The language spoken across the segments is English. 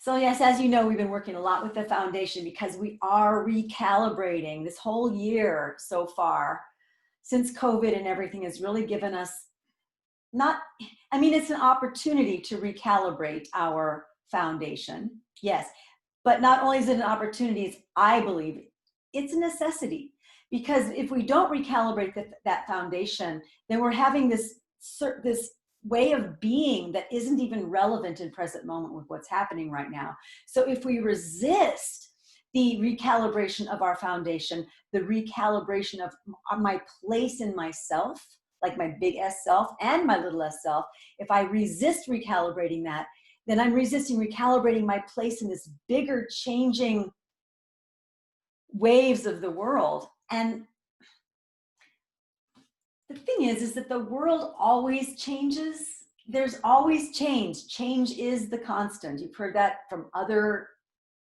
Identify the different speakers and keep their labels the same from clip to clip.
Speaker 1: So yes, as you know, we've been working a lot with the foundation because we are recalibrating. This whole year so far, since COVID and everything, has really given us it's an opportunity to recalibrate our foundation. Yes, but not only is it an opportunity, I believe it's a necessity. Because if we don't recalibrate that foundation, then we're having this way of being that isn't even relevant in present moment with what's happening right now. So if we resist the recalibration of our foundation, the recalibration of my place in myself, like my big S self and my little s self, if I resist recalibrating that, then I'm resisting recalibrating my place in this bigger changing waves of the world. And the thing is that the world always changes. There's always change. Change is the constant. You've heard that from other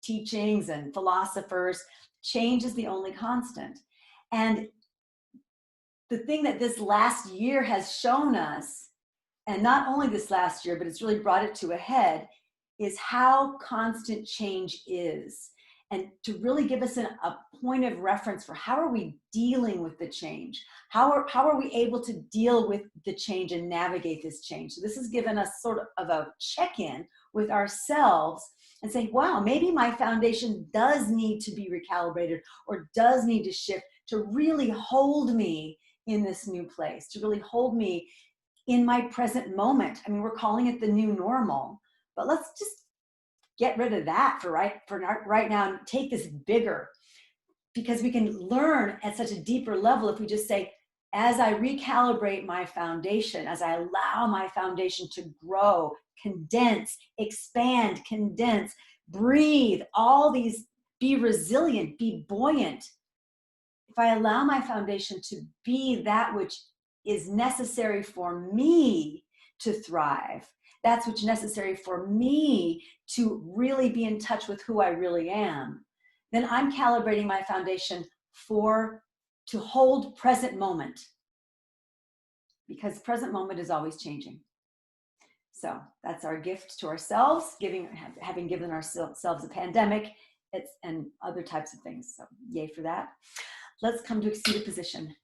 Speaker 1: teachings and philosophers. Change is the only constant. And the thing that this last year has shown us, and not only this last year, but it's really brought it to a head, is how constant change is. And to really give us a point of reference for how are we dealing with the change? How are we able to deal with the change and navigate this change? So this has given us sort of a check-in with ourselves and say, wow, maybe my foundation does need to be recalibrated or does need to shift to really hold me in this new place, to really hold me in my present moment. I mean, we're calling it the new normal, but let's just get rid of that for right now and take this bigger, because we can learn at such a deeper level if we just say, as I recalibrate my foundation, as I allow my foundation to grow, condense, expand, condense, breathe, all these, be resilient, be buoyant. If I allow my foundation to be that which is necessary for me to thrive, that's what's necessary for me to really be in touch with who I really am, then I'm calibrating my foundation to hold present moment, because present moment is always changing. So that's our gift to ourselves, having given ourselves a pandemic and other types of things. So yay for that. Let's come to a seated position.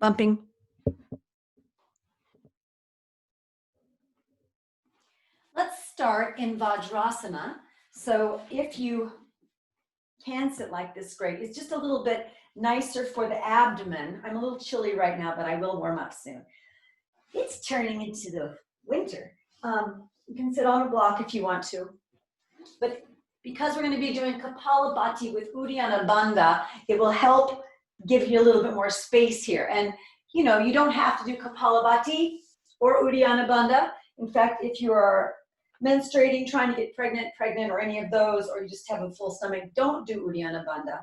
Speaker 1: Bumping. Let's start in Vajrasana. So if you can sit like this, great. It's just a little bit nicer for the abdomen. I'm a little chilly right now, but I will warm up soon. It's turning into the winter. You can sit on a block if you want to, but because we're going to be doing Kapalabhati with Uddiyana Bandha, it will help give you a little bit more space here. And you know, you don't have to do Kapalabhati or Uddiyana Bandha. In fact, if you are menstruating, trying to get pregnant, or any of those, or you just have a full stomach, don't do Uddiyana Bandha.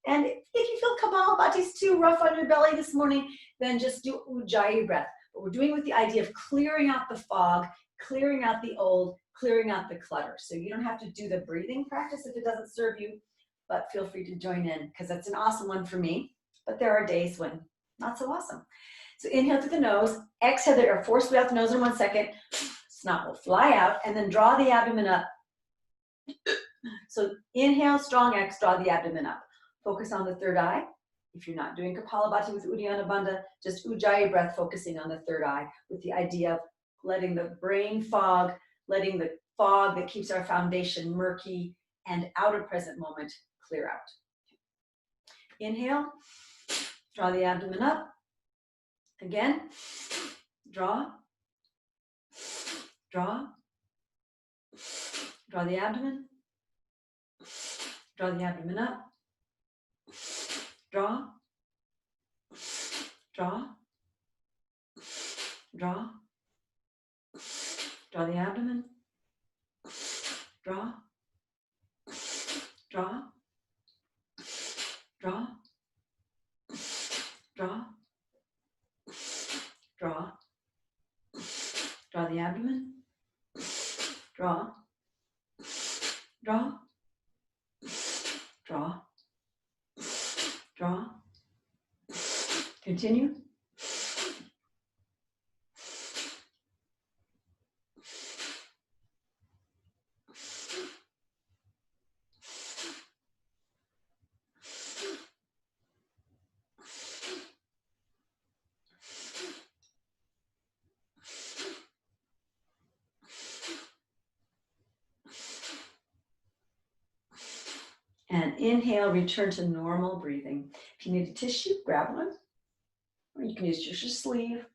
Speaker 1: And if you feel Kapalabhati is too rough on your belly this morning, then just do Ujjayi breath. But we're doing with the idea of clearing out the fog, clearing out the old, clearing out the clutter. So you don't have to do the breathing practice if it doesn't serve you, but feel free to join in because that's an awesome one for me. But there are days when not so awesome. So inhale through the nose, exhale the air, force it out the nose in 1 second. Snot will fly out, and then draw the abdomen up. So inhale, strong X, draw the abdomen up. Focus on the third eye. If you're not doing Kapalabhati with Uddiyana Bandha, just Ujjayi breath, focusing on the third eye with the idea of letting the brain fog, letting the fog that keeps our foundation murky and out of present moment clear out. Inhale, draw the abdomen up. Again, draw, draw, draw the abdomen, draw the abdomen up, draw, draw, draw, draw the abdomen, draw, draw, draw, draw, draw, draw the abdomen, draw, draw, draw, draw, continue, then inhale, return to normal breathing. If you need a tissue, grab one, or you can use just your sleeve.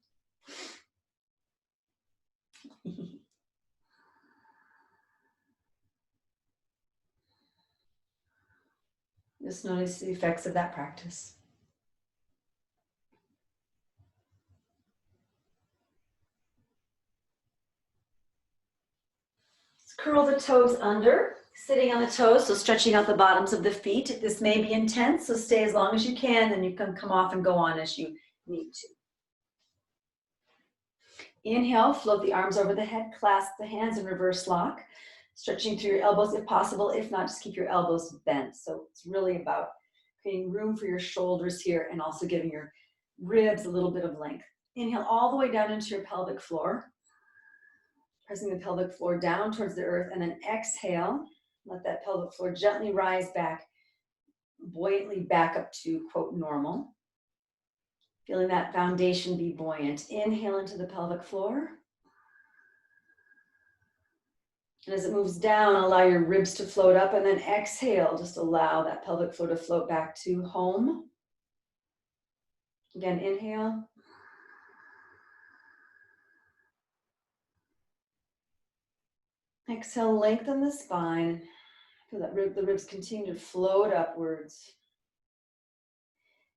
Speaker 1: Just notice the effects of that practice. Let's curl the toes under, sitting on the toes, so stretching out the bottoms of the feet. This may be intense, so stay as long as you can, then you can come off and go on as you need to. Inhale, float the arms over the head, clasp the hands in reverse lock, stretching through your elbows if possible. If not, just keep your elbows bent. So it's really about creating room for your shoulders here and also giving your ribs a little bit of length. Inhale all the way down into your pelvic floor, pressing the pelvic floor down towards the earth, and then exhale, let that pelvic floor gently rise back, buoyantly back up to, quote, normal. Feeling that foundation be buoyant. Inhale into the pelvic floor. And as it moves down, allow your ribs to float up, and then exhale, just allow that pelvic floor to float back to home. Again, inhale. Exhale, lengthen the spine. Feel that the ribs continue to float upwards.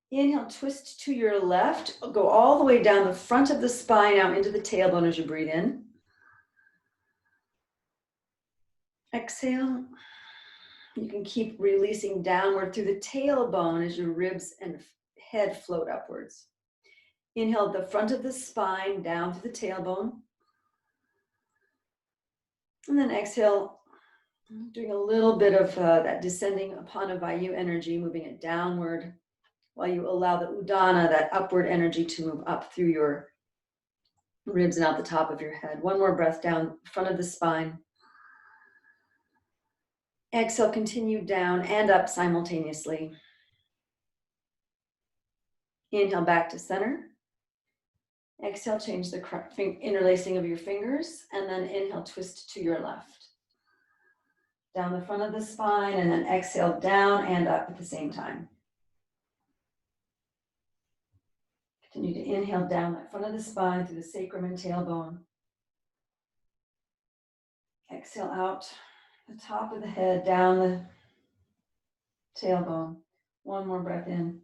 Speaker 1: Inhale, twist to your left. Go all the way down the front of the spine out into the tailbone as you breathe in. Exhale. You can keep releasing downward through the tailbone as your ribs and head float upwards. Inhale the front of the spine down through the tailbone. And then exhale, doing a little bit of that descending Apanavayu energy, moving it downward while you allow the Udana, that upward energy, to move up through your ribs and out the top of your head. One more breath down front of the spine. Exhale, continue down and up simultaneously. Inhale back to center. Exhale, change the interlacing of your fingers, and then inhale, twist to your left. Down the front of the spine, and then exhale down and up at the same time. Continue to inhale down that front of the spine through the sacrum and tailbone. Exhale out the top of the head, down the tailbone. One more breath in.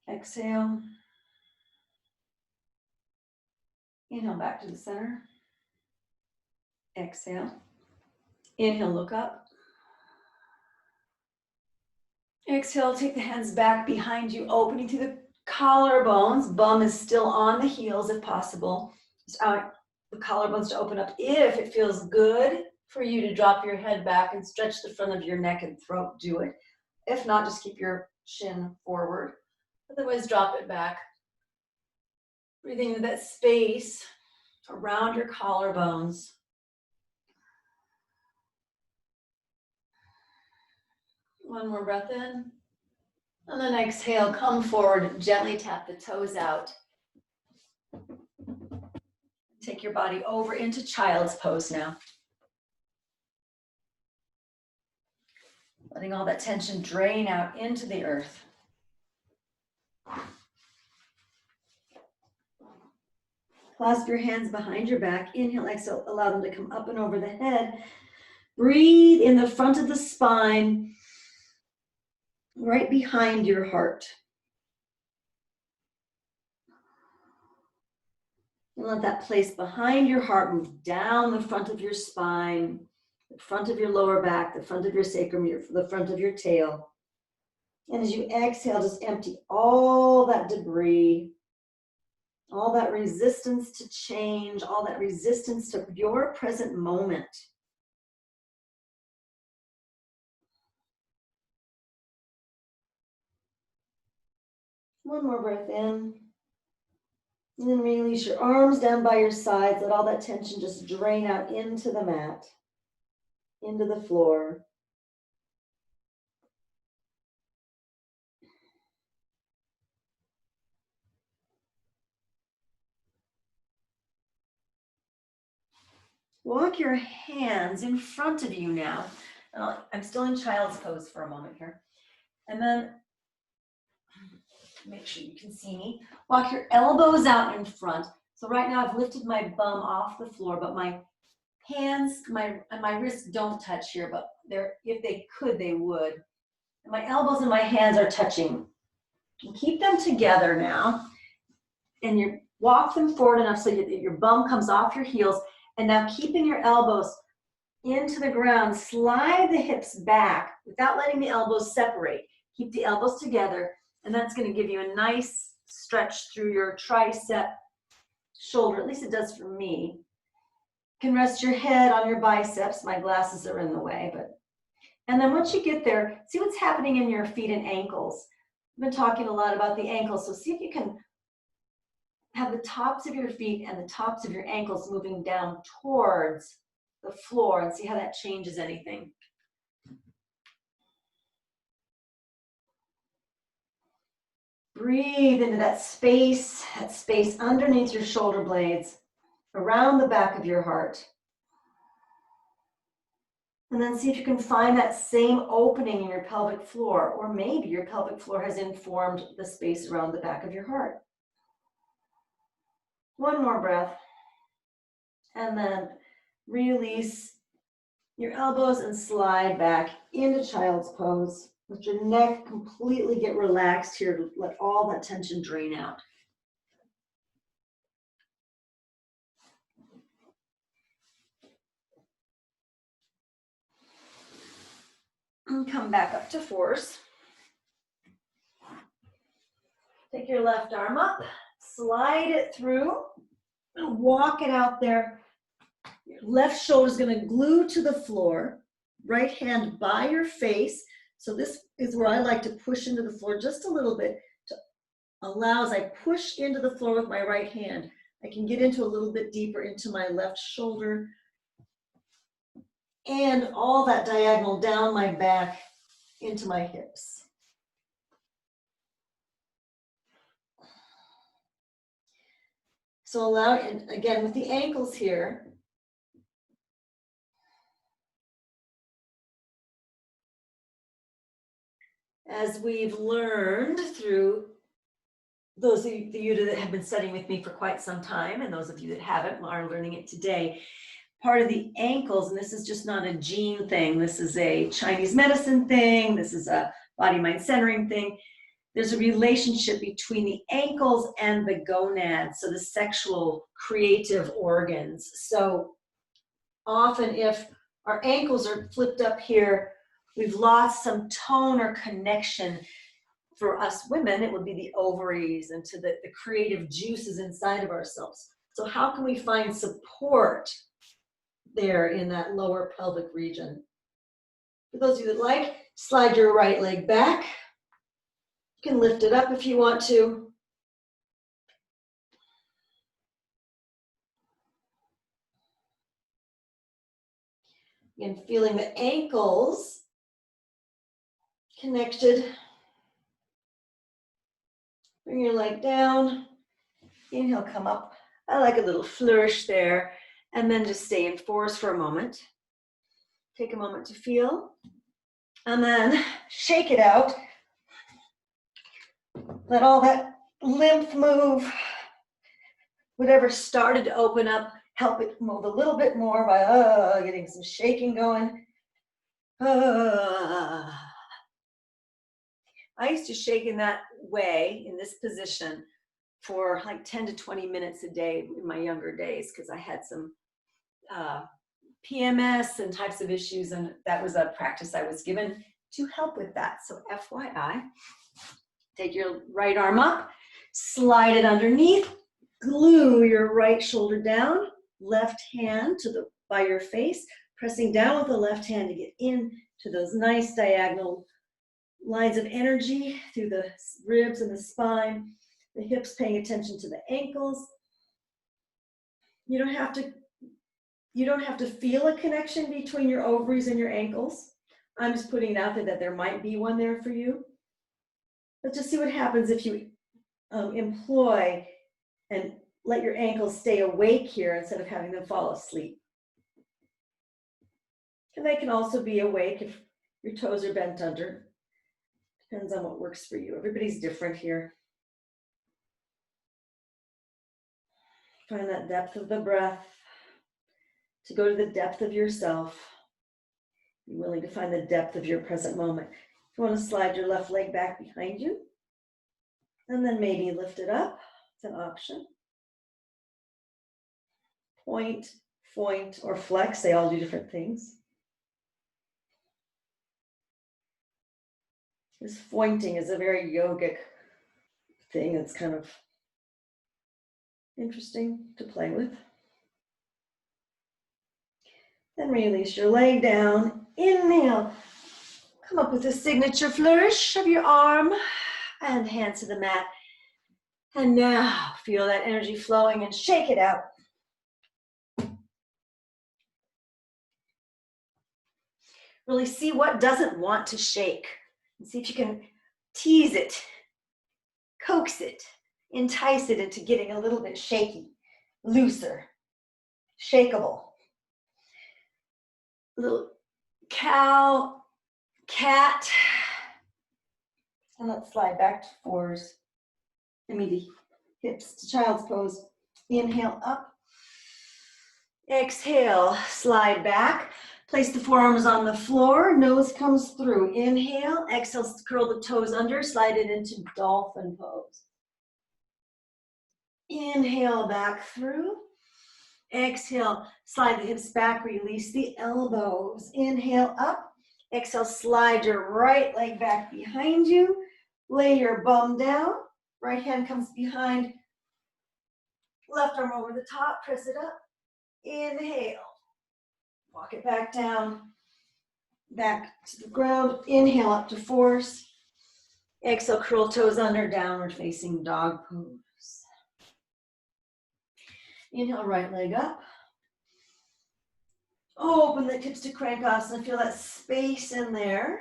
Speaker 1: Exhale. Inhale back to the center. Exhale. Inhale, look up. Exhale, take the hands back behind you, opening through the collarbones. Bum is still on the heels if possible. Just out the collarbones to open up. If it feels good for you to drop your head back and stretch the front of your neck and throat, do it. If not, just keep your chin forward. Otherwise, drop it back. Breathing into that space around your collarbones. One more breath in. And then exhale, come forward, gently tap the toes out. Take your body over into child's pose now. Letting all that tension drain out into the earth. Clasp your hands behind your back. Inhale, exhale, allow them to come up and over the head. Breathe in the front of the spine, right behind your heart. And let that place behind your heart move down the front of your spine, the front of your lower back, the front of your sacrum, the front of your tail. And as you exhale, just empty all that debris, all that resistance to change, all that resistance to your present moment. One more breath in. And then release your arms down by your sides. Let all that tension just drain out into the mat, into the floor. walk your hands in front of you now. I'm still in child's pose for a moment here. And then make sure you can see me. Walk your elbows out in front. So right now I've lifted my bum off the floor, but my hands, my wrists don't touch here, but if they could, they would. And my elbows and my hands are touching. Keep them together now. And you walk them forward enough so that your bum comes off your heels. And now keeping your elbows into the ground, slide the hips back without letting the elbows separate. Keep the elbows together, and that's going to give you a nice stretch through your tricep, shoulder. At least it does for me. You can rest your head on your biceps. My glasses are in the way, and then once you get there, see what's happening in your feet and ankles. I've been talking a lot about the ankles, so see if you can have the tops of your feet and the tops of your ankles moving down towards the floor, and see how that changes anything. Breathe into that space underneath your shoulder blades, around the back of your heart. And then see if you can find that same opening in your pelvic floor, or maybe your pelvic floor has informed the space around the back of your heart. One more breath. And then release your elbows and slide back into child's pose. Let your neck completely get relaxed here to let all that tension drain out. And come back up to fours. Take your left arm up, slide it through, and walk it out there. Your left shoulder is going to glue to the floor, right hand by your face. So this is where I like to push into the floor just a little bit to allow, as I push into the floor with my right hand, I can get into a little bit deeper into my left shoulder and all that diagonal down my back into my hips. So allow, and again with the ankles here, as we've learned through those of you that have been studying with me for quite some time, and those of you that haven't are learning it today, part of the ankles, and this is just not a gene thing, this is a Chinese medicine thing, this is a body-mind centering thing. There's a relationship between the ankles and the gonads, so the sexual creative organs. So often if our ankles are flipped up here, we've lost some tone or connection. For us women, it would be the ovaries and to the creative juices inside of ourselves. So how can we find support there in that lower pelvic region? For those of you that like, slide your right leg back. You can lift it up if you want to. Again, feeling the ankles connected. Bring your leg down. Inhale, come up. I like a little flourish there. And then just stay in fours for a moment. Take a moment to feel. And then shake it out. Let all that lymph move. Whatever started to open up, help it move a little bit more by getting some shaking going. I used to shake in that way, in this position, for like 10 to 20 minutes a day in my younger days, because I had some PMS and types of issues, and that was a practice I was given to help with that. So FYI, take your right arm up, slide it underneath, glue your right shoulder down, left hand by your face, pressing down with the left hand to get into those nice diagonal lines of energy through the ribs and the spine, the hips paying attention to the ankles. You don't have to feel a connection between your ovaries and your ankles. I'm just putting it out there that there might be one there for you. But just see what happens if you employ and let your ankles stay awake here instead of having them fall asleep. And they can also be awake if your toes are bent under. Depends on what works for you. Everybody's different here. Find that depth of the breath, to go to the depth of yourself. Be willing to find the depth of your present moment. If you want to slide your left leg back behind you, and then maybe lift it up, it's an option. Point, or flex, they all do different things. This pointing is a very yogic thing. It's kind of interesting to play with. Then release your leg down. Inhale. Come up with a signature flourish of your arm and hands to the mat. And now feel that energy flowing and shake it out. Really see what doesn't want to shake. And see if you can tease it, coax it, entice it into getting a little bit shaky, looser, shakeable. Little cow, cat. And let's slide back to fours. The hips to child's pose. Inhale up. Exhale, slide back. Place the forearms on the floor, nose comes through. Inhale, exhale, curl the toes under, slide it into dolphin pose. Inhale, back through. Exhale, slide the hips back, release the elbows. Inhale, up. Exhale, slide your right leg back behind you. Lay your bum down. Right hand comes behind. Left arm over the top, press it up. Inhale. Walk it back down, back to the ground. Inhale up to fours. Exhale, curl toes under, downward facing dog pose. Inhale, right leg up. Open the hips to Krankasana. Feel that space in there.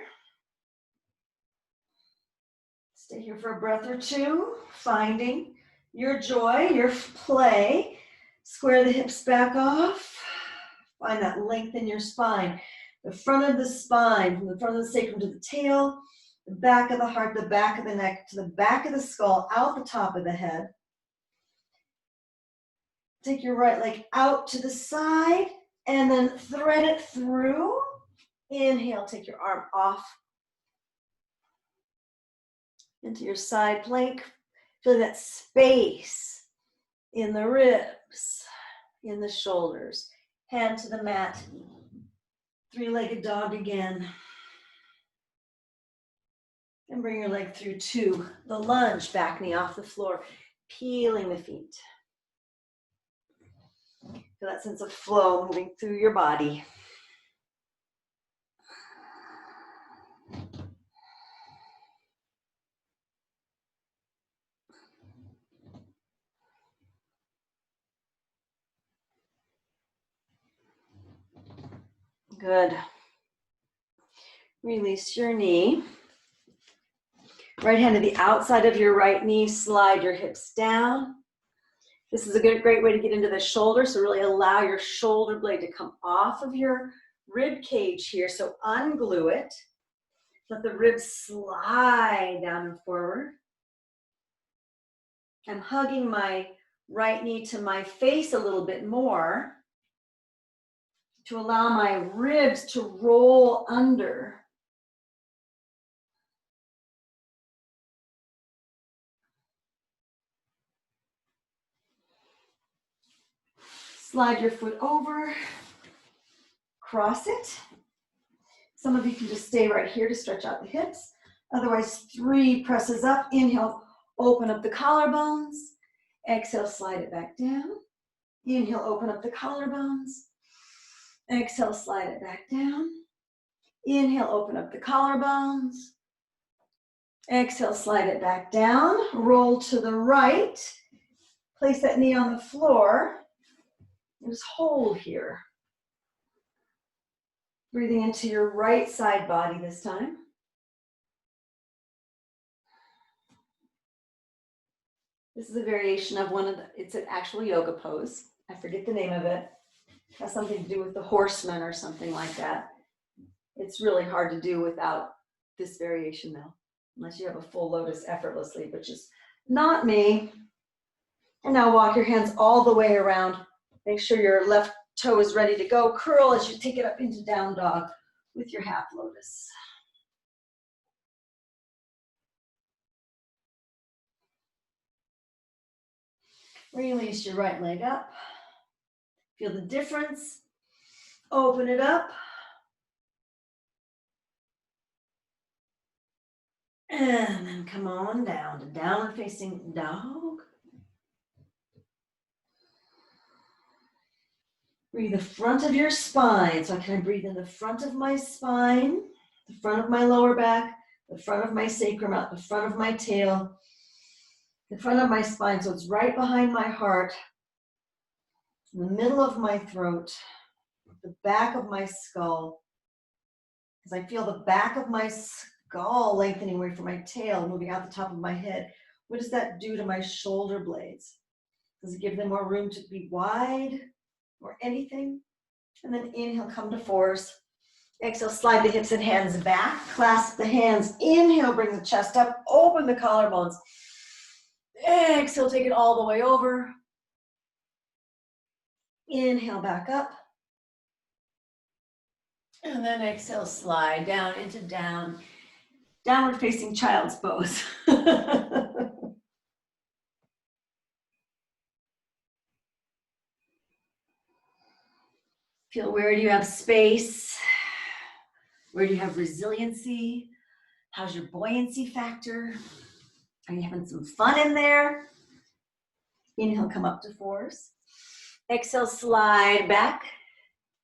Speaker 1: Stay here for a breath or two, finding your joy, your play. Square the hips back off. Find that length in your spine. The front of the spine, from the front of the sacrum to the tail, the back of the heart, the back of the neck, to the back of the skull, out the top of the head. Take your right leg out to the side, and then thread it through. Inhale, take your arm off into your side plank. Feel that space in the ribs, in the shoulders. Hand to the mat. Three-legged dog again. And bring your leg through to the lunge, back knee off the floor, peeling the feet. Feel that sense of flow moving through your body. Good. Release your knee. Right hand to the outside of your right knee, slide your hips down. This is a great way to get into the shoulder, so really allow your shoulder blade to come off of your rib cage here. So unglue it. Let the ribs slide down and forward. I'm hugging my right knee to my face a little bit more to allow my ribs to roll under. Slide your foot over, cross it. Some of you can just stay right here to stretch out the hips. Otherwise, 3 presses up. Inhale, open up the collarbones. Exhale, slide it back down. Inhale, open up the collarbones. Exhale, slide it back down. Inhale, open up the collarbones. Exhale, slide it back down. Roll to the right. Place that knee on the floor. Just hold here. Breathing into your right side body this time. This is a variation of it's an actual yoga pose. I forget the name of it. It has something to do with the horseman or something like that. It's really hard to do without this variation though, unless you have a full lotus effortlessly, which is not me. And now walk your hands all the way around. Make sure your left toe is ready to go. Curl as you take it up into down dog with your half lotus. Release your right leg up. Feel the difference. Open it up. And then come on down to downward facing dog. Breathe the front of your spine. So I can breathe in the front of my spine, the front of my lower back, the front of my sacrum, out the front of my tail, the front of my spine. So it's right behind my heart, in the middle of my throat, the back of my skull. Because I feel the back of my skull lengthening away from my tail, moving out the top of my head. What does that do to my shoulder blades? Does it give them more room to be wide or anything? And then inhale, come to fours. Exhale, slide the hips and hands back. Clasp the hands. Inhale, bring the chest up. Open the collarbones. Exhale, take it all the way over. Inhale, back up. And then exhale, slide down into downward facing child's pose. Feel, where do you have space? Where do you have resiliency? How's your buoyancy factor? Are you having some fun in there? Inhale, come up to fours. Exhale, slide back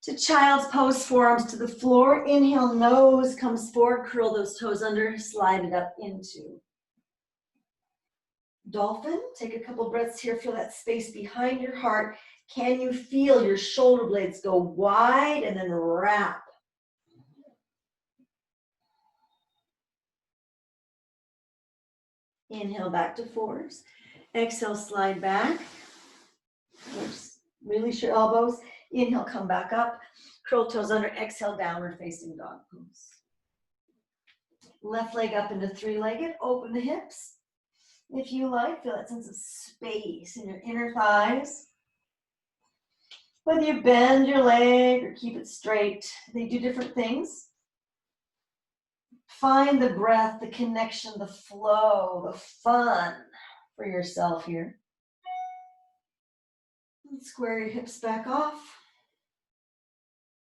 Speaker 1: to child's pose, forearms to the floor. Inhale, nose comes forward, curl those toes under, slide it up into dolphin. Take a couple breaths here, feel that space behind your heart. Can you feel your shoulder blades go wide and then wrap? Inhale, back to fours. Exhale, slide back. Release your elbows. Inhale, come back up. Curl toes under. Exhale, downward facing dog pose. Left leg up into three-legged. Open the hips. If you like, feel that sense of space in your inner thighs. Whether you bend your leg or keep it straight, they do different things. Find the breath, the connection, the flow, the fun for yourself here. And square your hips back off.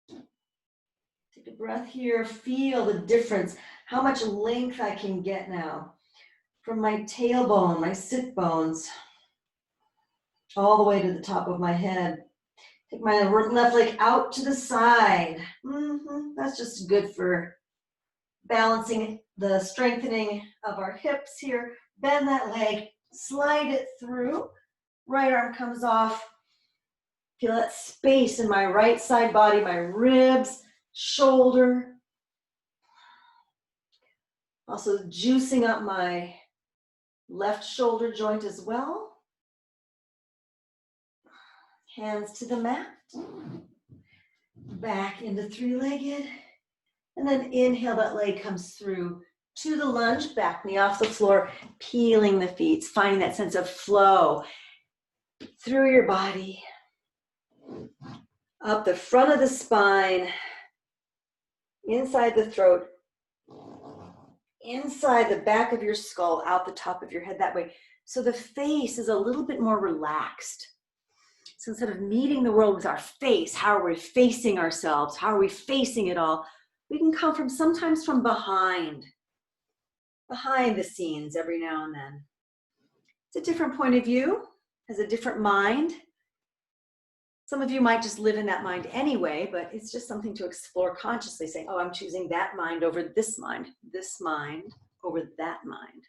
Speaker 1: Take a breath here. Feel the difference. How much length I can get now from my tailbone, my sit bones, all the way to the top of my head. Take my left leg out to the side. That's just good for balancing the strengthening of our hips here. Bend that leg, slide it through. Right arm comes off. Feel that space in my right side body, my ribs, shoulder. Also juicing up my left shoulder joint as well. Hands to the mat. Back into three-legged. And then inhale, that leg comes through to the lunge, back knee off the floor, peeling the feet, finding that sense of flow through your body, up the front of the spine, inside the throat, inside the back of your skull, out the top of your head that way. So the face is a little bit more relaxed. So instead of meeting the world with our face, how are we facing ourselves? How are we facing it all? We can come from sometimes from behind the scenes every now and then. It's a different point of view, has a different mind. Some of you might just live in that mind anyway, but it's just something to explore consciously, saying, oh, I'm choosing that mind over this mind over that mind.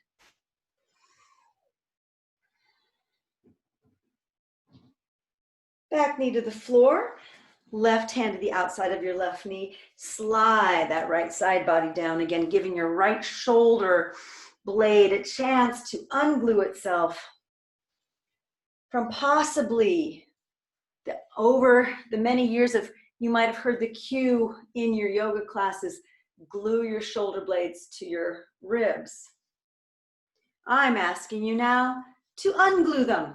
Speaker 1: Back knee to the floor. Left hand to the outside of your left knee. Slide that right side body down again, giving your right shoulder blade a chance to unglue itself from possibly over the many years of, you might have heard the cue in your yoga classes, glue your shoulder blades to your ribs. I'm asking you now to unglue them.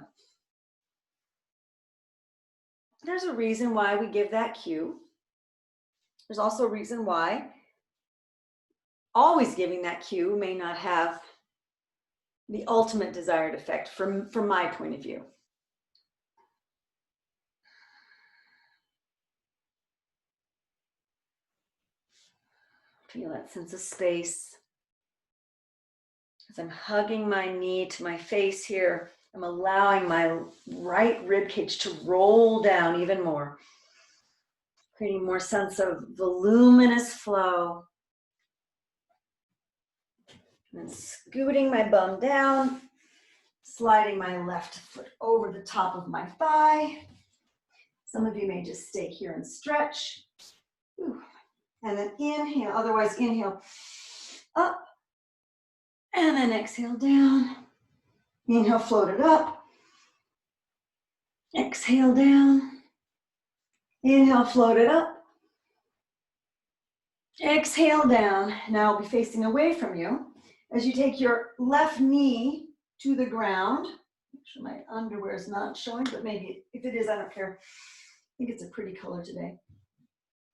Speaker 1: There's a reason why we give that cue. There's also a reason why always giving that cue may not have the ultimate desired effect from my point of view. Feel that sense of space. As I'm hugging my knee to my face here, I'm allowing my right rib cage to roll down even more, creating more sense of voluminous flow. And then scooting my bum down, sliding my left foot over the top of my thigh. Some of you may just stay here and stretch. Ooh. And then inhale, otherwise inhale up, and then exhale down. Inhale, float it up. Exhale down. Inhale, float it up. Exhale down. Now I'll be facing away from you as you take your left knee to the ground. Make sure my underwear is not showing, but maybe if it is, I don't care. I think it's a pretty color today.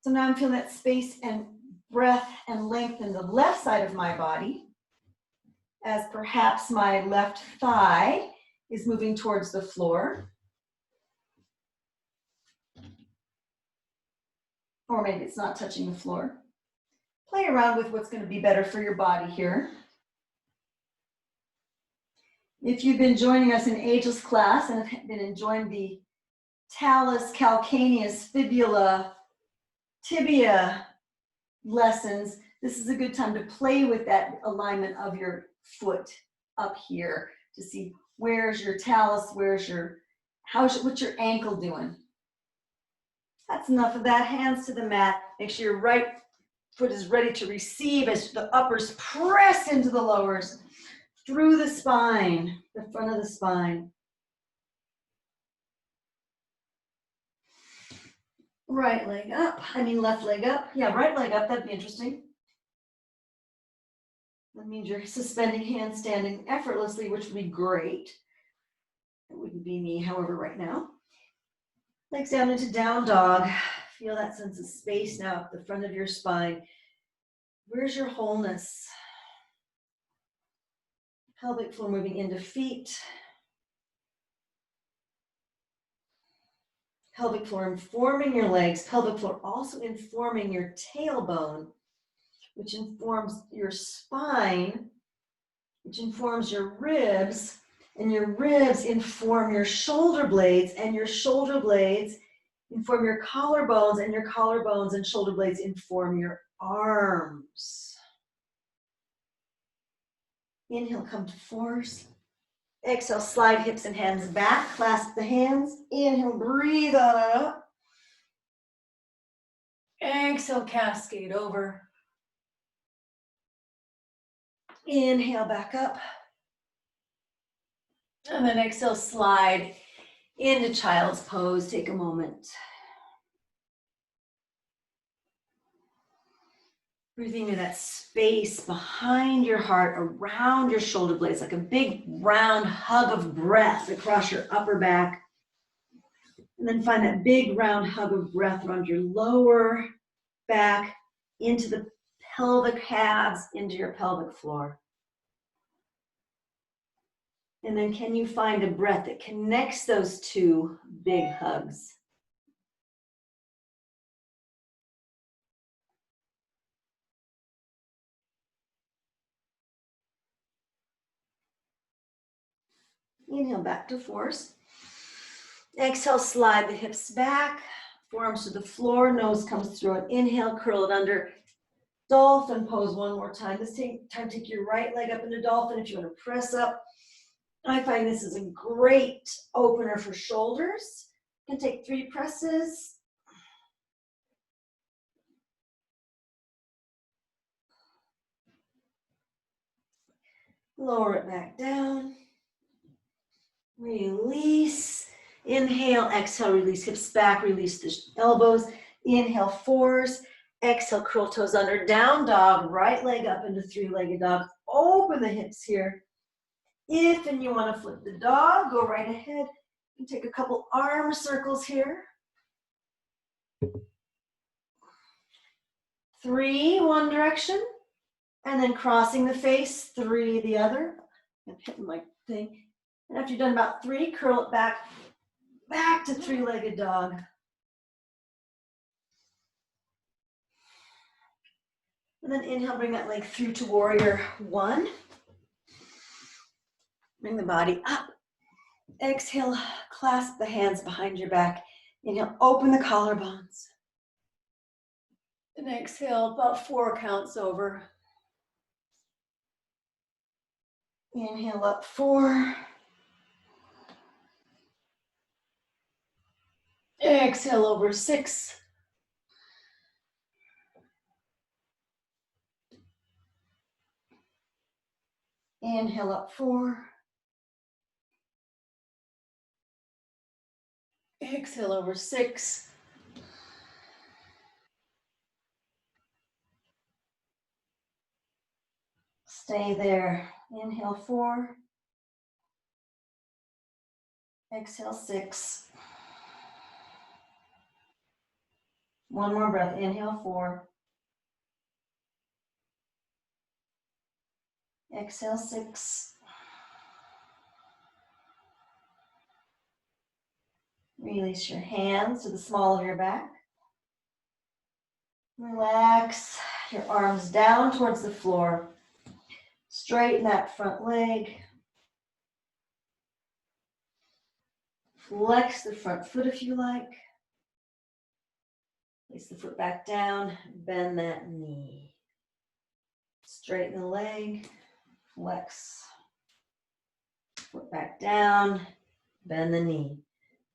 Speaker 1: So now I'm feeling that space and breath and length in the left side of my body, as perhaps my left thigh is moving towards the floor. Or maybe it's not touching the floor. Play around with what's going to be better for your body here. If you've been joining us in Ageless class and have been enjoying the talus, calcaneus, fibula, tibia lessons, this is a good time to play with that alignment of your foot up here to see where's your talus, what's your ankle doing. That's enough of that. Hands to the mat. Make sure your right foot is ready to receive as the uppers press into the lowers through the spine, the front of the spine. Right leg up, left leg up. Yeah, right leg up, that'd be interesting. That means you're suspending handstanding effortlessly, which would be great. It wouldn't be me, however, right now. Legs down into down dog. Feel that sense of space now up the front of your spine. Where's your wholeness? Pelvic floor moving into feet. Pelvic floor informing your legs. Pelvic floor also informing your tailbone, which informs your spine, which informs your ribs, and your ribs inform your shoulder blades, and your shoulder blades inform your collarbones, and your collarbones and shoulder blades inform your arms. Inhale, come to fours. Exhale, slide hips and hands back, clasp the hands. Inhale, breathe on it up. Exhale, cascade over. Inhale, back up. And then exhale, slide into child's pose. Take a moment. Breathing into that space behind your heart, around your shoulder blades, like a big round hug of breath across your upper back. And then find that big round hug of breath around your lower back, into the pelvic halves, into your pelvic floor. And then can you find a breath that connects those two big hugs? Inhale, back to fours. Exhale, slide the hips back, forearms to the floor, nose comes through. And inhale, curl it under. Dolphin pose one more time. This time, take your right leg up into dolphin if you want to press up. I find this is a great opener for shoulders. You can take 3 presses. Lower it back down. Release. Inhale, exhale, release hips back, release the elbows. Inhale, fours. Exhale, curl toes under, down dog, right leg up into three-legged dog. Open the hips here. If and you want to flip the dog, go right ahead. You can take a couple arm circles here. 3, one direction, and then crossing the face, 3 the other. I'm hitting my thing. And after you've done about 3, curl it back to three-legged dog. And then inhale, bring that leg through to warrior 1. Bring the body up. Exhale, clasp the hands behind your back. Inhale, open the collarbones. And exhale, about 4 counts over. Inhale up 4. Exhale over 6. Inhale up 4. Exhale over 6. Stay there. Inhale 4. Exhale 6. One more breath. Inhale 4. Exhale 6. Release your hands to the small of your back. Relax your arms down towards the floor. Straighten that front leg. Flex the front foot if you like. Place the foot back down. Bend that knee. Straighten the leg. Flex. Foot back down. Bend the knee.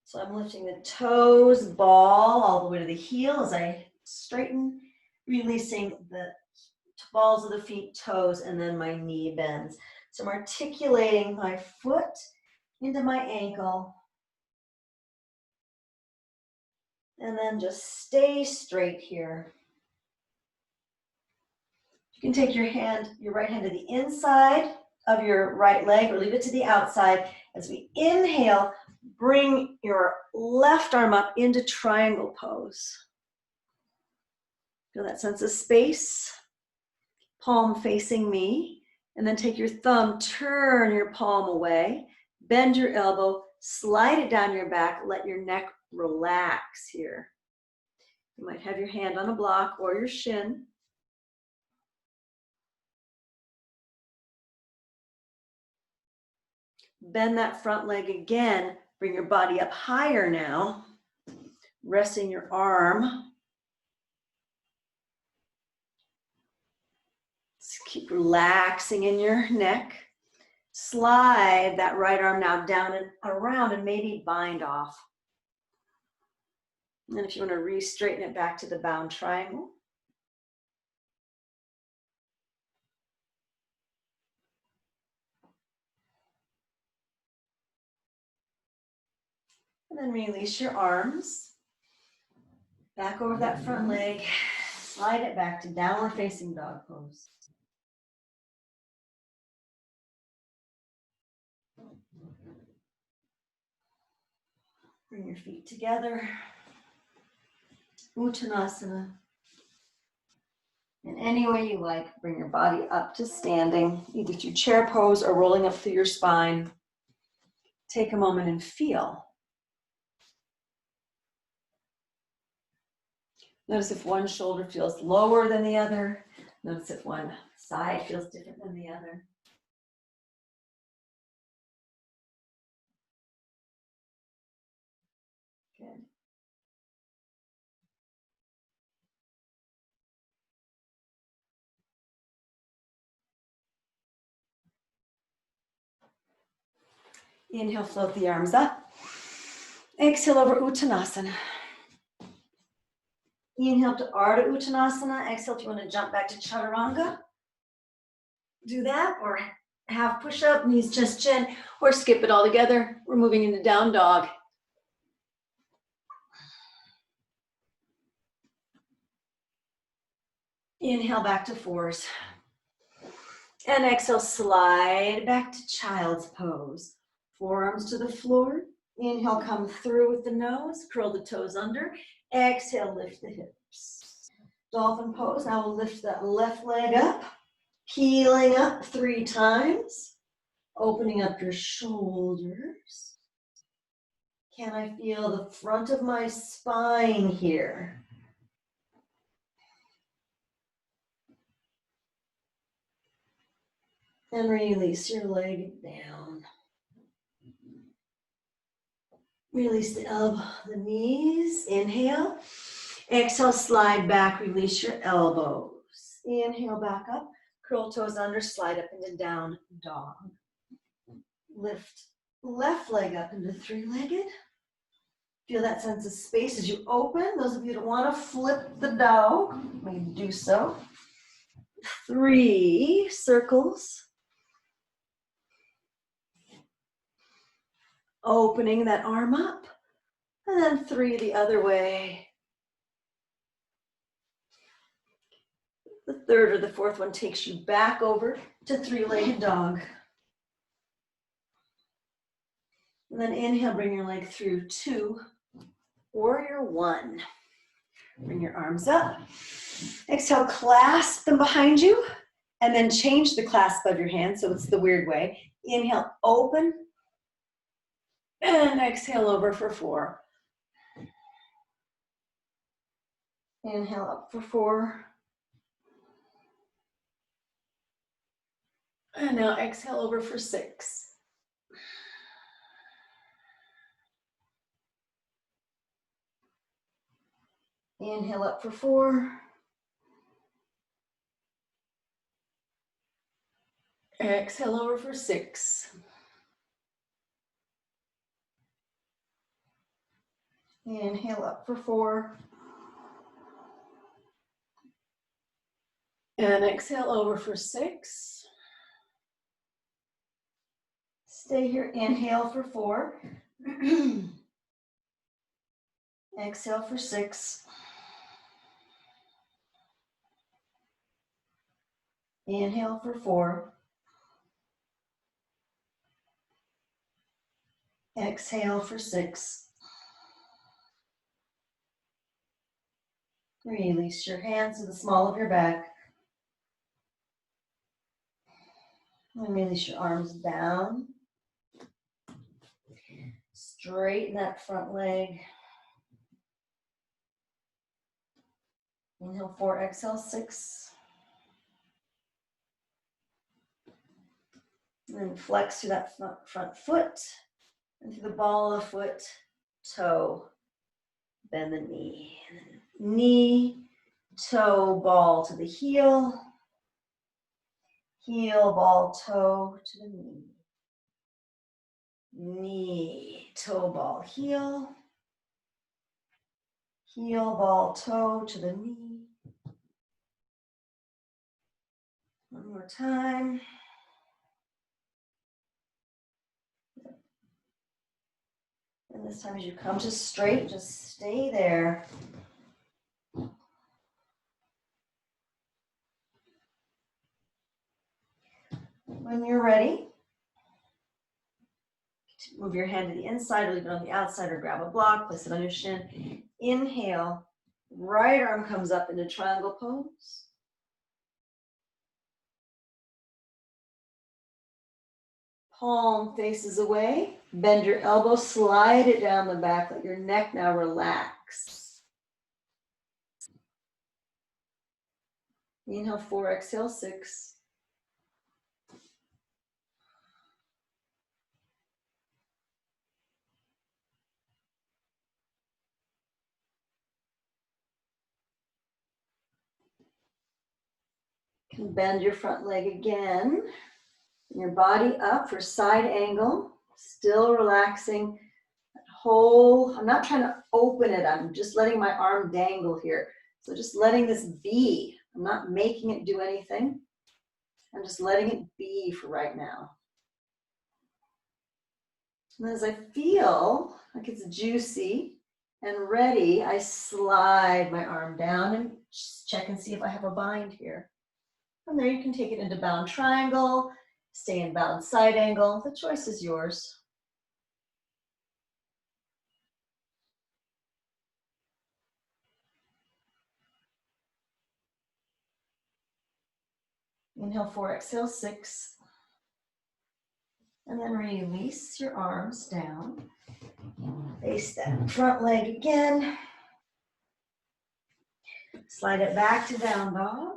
Speaker 1: So I'm lifting the toes, ball, all the way to the heel as I straighten, releasing the balls of the feet, toes, and then my knee bends. So I'm articulating my foot into my ankle. And then just stay straight here. You can take your right hand to the inside of your right leg or leave it to the outside. As we inhale, bring your left arm up into triangle pose. Feel that sense of space. Palm facing me. And then take your thumb, turn your palm away, bend your elbow, slide it down your back, let your neck relax here. You might have your hand on a block or your shin. Bend that front leg again. Bring your body up higher now. Resting your arm. Just keep relaxing in your neck. Slide that right arm now down and around and maybe bind off. And then if you want to re-straighten it back to the bound triangle. And then release your arms. Back over that front leg. Slide it back to downward facing dog pose. Bring your feet together. Uttanasana. In any way you like, bring your body up to standing, either through chair pose or rolling up through your spine. Take a moment and feel. Notice if one shoulder feels lower than the other. Notice if one side feels different than the other. Good. Inhale, float the arms up. Exhale over Uttanasana. Inhale to Ardha Uttanasana. Exhale if you want to jump back to Chaturanga. Do that, or half push-up, knees just chin, or skip it all together. We're moving into down dog. Inhale back to fours. And exhale, slide back to child's pose. Forearms to the floor. Inhale, come through with the nose, curl the toes under. Exhale, lift the hips. Dolphin pose. Now we'll lift that left leg up, peeling up 3 times, opening up your shoulders. Can I feel the front of my spine here? And release your leg down. Release the elbow, the knees. Inhale. Exhale, slide back, release your elbows. Inhale, back up. Curl toes under, slide up into down dog. Lift left leg up into 3-legged. Feel that sense of space as you open. Those of you that want to flip the dog, may do so. 3 circles. Opening that arm up. And then 3 the other way. The 3rd or the 4th one takes you back over to 3-legged dog. And then inhale, bring your leg through 2, warrior 1. Bring your arms up. Exhale, clasp them behind you, and then change the clasp of your hands, so it's the weird way. Inhale, open, and exhale over for 4. Inhale up for 4. And now exhale over for 6. Inhale up for 4. Exhale over for 6. Inhale up for 4. And exhale over for 6. Stay here, inhale for 4. Exhale for 6. Inhale for 4. Exhale for 6. Release your hands to the small of your back. And release your arms down. Straighten that front leg. Inhale 4, exhale 6. And then flex through that front foot and through the ball of the foot, toe, bend the knee. Knee, toe, ball to the heel. Heel, ball, toe to the knee. Knee, toe, ball, heel. Heel, ball, toe to the knee. One more time. And this time as you come to straight, just stay there. When you're ready, move your hand to the inside, or leave it on the outside, or grab a block, place it on your shin. Inhale, right arm comes up into triangle pose. Palm faces away. Bend your elbow, slide it down the back. Let your neck now relax. Inhale 4, exhale 6. You can bend your front leg again. Your body up for side angle. Still relaxing. I'm not trying to open it. I'm just letting my arm dangle here. So just letting this be. I'm not making it do anything. I'm just letting it be for right now. And as I feel like it's juicy and ready, I slide my arm down and just check and see if I have a bind here. From there, you can take it into bound triangle, stay in bound side angle. The choice is yours. Inhale 4, exhale 6. And then release your arms down. Face that front leg again. Slide it back to down dog.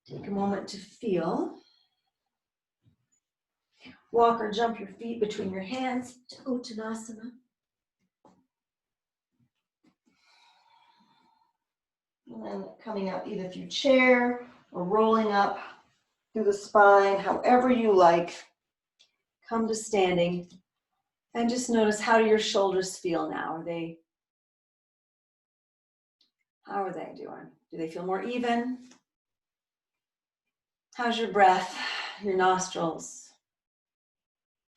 Speaker 1: Take a moment to feel. Walk or jump your feet between your hands to Uttanasana. And then coming up either through chair or rolling up through the spine, however you like. Come to standing and just notice, how do your shoulders feel now? How are they doing? Do they feel more even? How's your breath, your nostrils?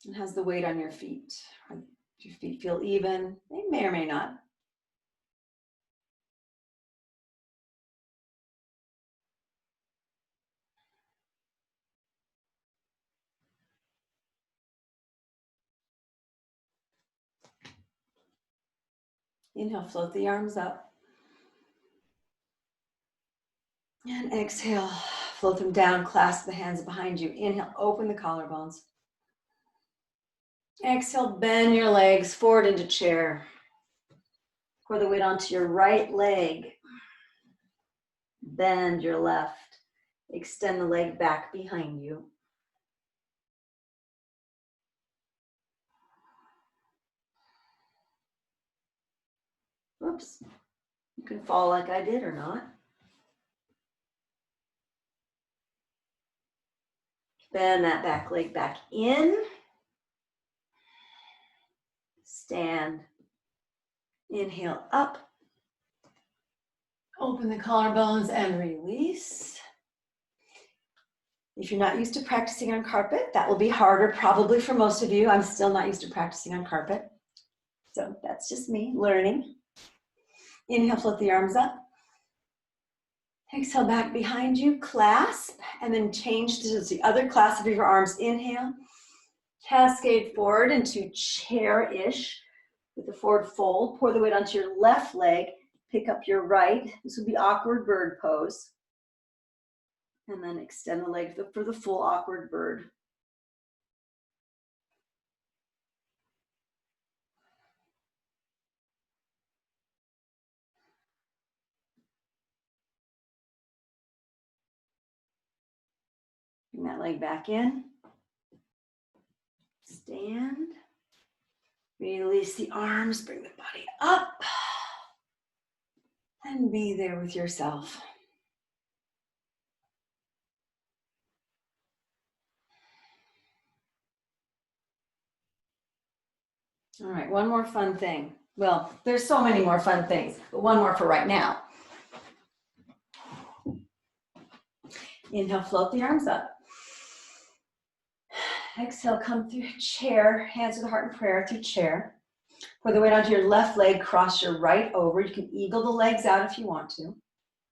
Speaker 1: And how's the weight on your feet? Do your feet feel even? They may or may not. Inhale, float the arms up. And exhale, float them down, clasp the hands behind you. Inhale, open the collarbones. Exhale, bend your legs forward into chair. Pour the weight onto your right leg. Bend your left. Extend the leg back behind you. Oops. You can fall like I did or not. Bend that back leg back in. Stand. Inhale up. Open the collarbones and release. If you're not used to practicing on carpet, that will be harder probably for most of you. I'm still not used to practicing on carpet. So that's just me learning. Inhale, float the arms up. Exhale, back behind you, clasp, and then change to the other clasp of your arms. Inhale, cascade forward into chair-ish with the forward fold. Pour the weight onto your left leg, pick up your right. This would be awkward bird pose. And then extend the leg for the full awkward bird. Bring that leg back in. Stand. Release the arms, bring the body up. And be there with yourself. All right, one more fun thing. Well, there's so many more fun things, but one more for right now. Inhale, float the arms up. Exhale, come through chair, hands to the heart in prayer through chair. Pour the weight onto your left leg, cross your right over. You can eagle the legs out if you want to.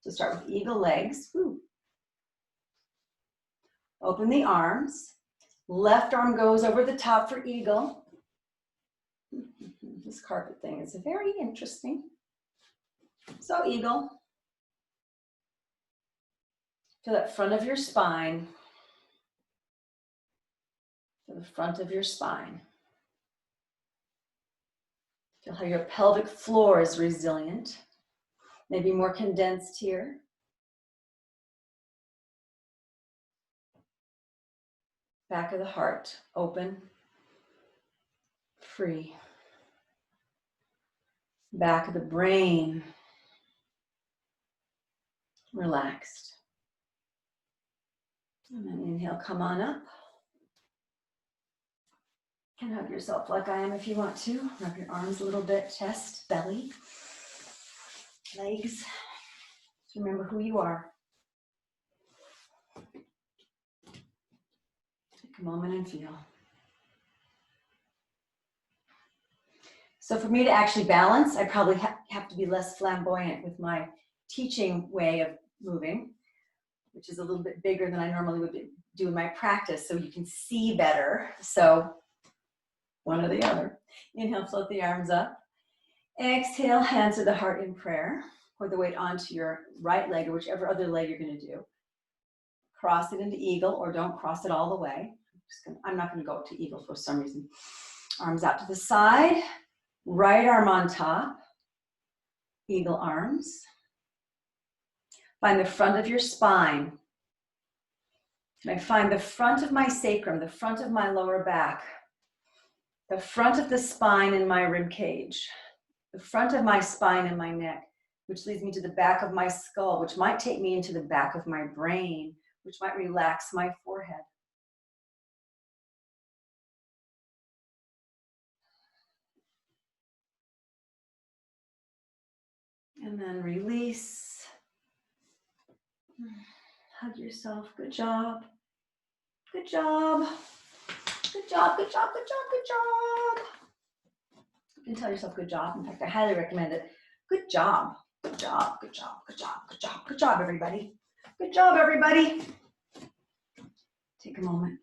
Speaker 1: So start with eagle legs. Woo. Open the arms. Left arm goes over the top for eagle. This carpet thing is very interesting. So eagle. Feel that front of your spine. To the front of your spine. Feel how your pelvic floor is resilient. Maybe more condensed here. Back of the heart, open, free. Back of the brain, relaxed. And then inhale, come on up. You can hug yourself like I am if you want to. Wrap your arms a little bit, chest, belly, legs. Just remember who you are. Take a moment and feel. So for me to actually balance, I probably have to be less flamboyant with my teaching way of moving, which is a little bit bigger than I normally would do in my practice, so you can see better. So one or the other. Inhale, float the arms up. Exhale, hands to the heart in prayer. Pour the weight onto your right leg or whichever other leg you're going to do. Cross it into eagle, or don't cross it all the way. I'm not going to go to eagle for some reason. Arms out to the side. Right arm on top. Eagle arms. Find the front of your spine. And I find the front of my sacrum, the front of my lower back, the front of the spine in my rib cage, the front of my spine and my neck, which leads me to the back of my skull, which might take me into the back of my brain, which might relax my forehead. And then release. Hug yourself. Good job. Good job. Good job, good job, good job, good job. You can tell yourself good job. In fact, I highly recommend it. Good job. Good job, good job, good job, good job, good job, everybody. Good job, everybody. Take a moment.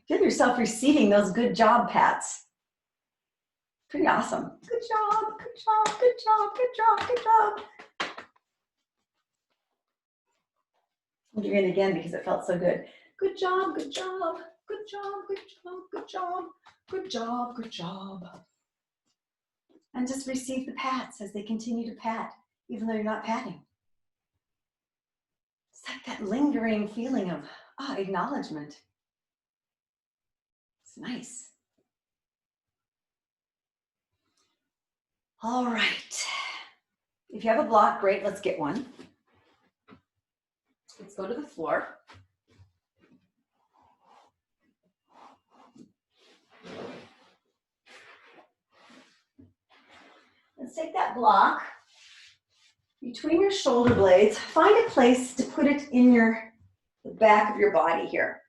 Speaker 1: Feel yourself receiving those good job pats. Pretty awesome. Good job, good job, good job, good job, good job. I'll give it again because it felt so good. Good job, good job, good job, good job, good job, good job, good job. And just receive the pats as they continue to pat, even though you're not patting. It's like that lingering feeling of acknowledgement. It's nice. All right. If you have a block, great, let's get one. Let's go to the floor. Let's take that block between your shoulder blades. Find a place to put it in the back of your body here.